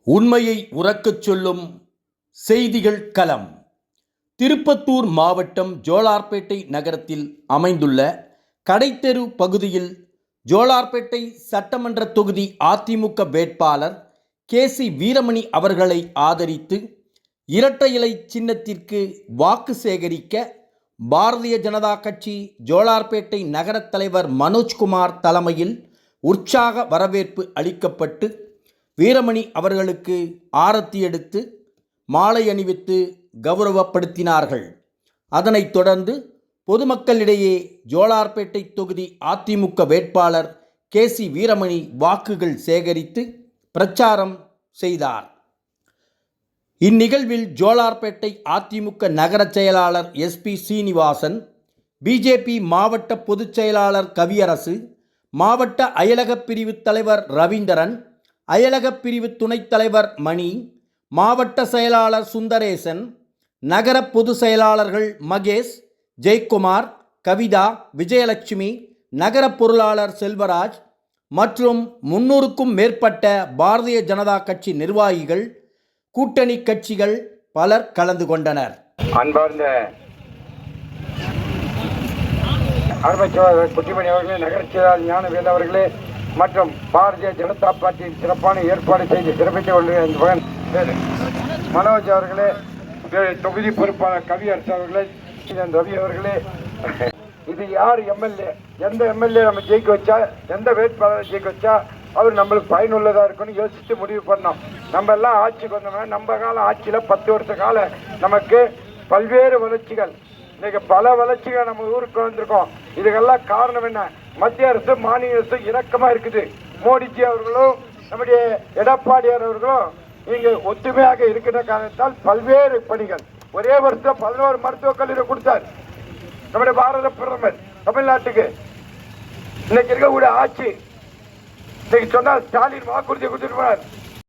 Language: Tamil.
உண்மையை உரக்கச் சொல்லும் செய்திகள் களம். திருப்பத்தூர் மாவட்டம் ஜோலார்பேட்டை நகரத்தில் அமைந்துள்ள கடைத்தெரு பகுதியில் ஜோலார்பேட்டை சட்டமன்ற தொகுதி அதிமுக வேட்பாளர் கே.சி. வீரமணி அவர்களை ஆதரித்து இரட்டை இலை சின்னத்திற்கு வாக்கு சேகரிக்க பாரதிய ஜனதா கட்சி ஜோலார்பேட்டை நகர தலைவர் மனோஜ்குமார் தலைமையில் உற்சாக வரவேற்பு அளிக்கப்பட்டு வீரமணி அவர்களுக்கு ஆரத்தி எடுத்து மாலை அணிவித்து கௌரவப்படுத்தினார்கள். அதனைத் தொடர்ந்து பொதுமக்களிடையே ஜோலார்பேட்டை தொகுதி அதிமுக வேட்பாளர் கே.சி. வீரமணி வாக்குகள் சேகரித்து பிரச்சாரம் செய்தார். இந்நிகழ்வில் ஜோலார்பேட்டை அதிமுக நகர செயலாளர் எஸ்.பி. சீனிவாசன், பிஜேபி மாவட்ட பொதுச் செயலாளர் கவியரசு, மாவட்ட அயலகப் பிரிவு தலைவர் ரவீந்திரன், அயலகப் பிரிவு துணைத் தலைவர் மணி, மாவட்ட செயலாளர் சுந்தரேசன், நகர பொதுச் செயலாளர்கள் மகேஷ், ஜெயக்குமார், கவிதா, விஜயலட்சுமி, நகர பொருளாளர் செல்வராஜ் மற்றும் 300க்கும் மேற்பட்ட பாரதிய ஜனதா கட்சி நிர்வாகிகள், கூட்டணி கட்சிகள் பலர் கலந்து கொண்டனர். அன்பார்ந்த அருமைச்சோழர் குட்டிமணி அவர்களே, நகர செயலாளர் ஞானவேல் அவர்களே மற்றும் பாரதிய ஜனதா பார்ட்டியின் சிறப்பான ஏற்பாடு செய்து சிறப்பித்துக் கொண்டிருக்கிற மனோஜ் அவர்களே, தொகுதி பொறுப்பாளர் கவியரசு அவர்களே, ரவி அவர்களே, இது யார் எம்எல்ஏ, எந்த எம்எல்ஏ நம்ம ஜெயிக்க வச்சா, எந்த வேட்பாளரை ஜெயிக்க வச்சா அவர் நம்மளுக்கு பயனுள்ளதாக இருக்குன்னு யோசித்து முடிவு பண்ணோம். நம்ம எல்லாம் ஆட்சிக்கு வந்தோம்னா நம்ம கால ஆட்சியில் 10 வருஷ கால நமக்கு பல்வேறு வளர்ச்சிகள், இன்னைக்கு பல வளர்ச்சிகள் நம்ம ஊருக்கு வந்திருக்கோம். இதுக்கெல்லாம் காரணம் என்ன? மத்திய அரசு மாநில அரசு இணக்கமாக இருக்குது. மோடிஜி அவர்களும் நம்முடைய எடப்பாடியார் அவர்களும் இங்கே ஒத்துமையாக இருக்கிற காரணத்தால் பல்வேறு பணிகள், ஒரே வருஷம் 11 மருத்துவக் கல்லூரி கொடுத்தார் நம்முடைய பாரத பிரதமர் தமிழ்நாட்டுக்கு. இன்னைக்கு இருக்கக்கூடிய ஆட்சி இன்னைக்கு சொன்னால் ஸ்டாலின் வாக்குறுதி கொடுத்துட்டு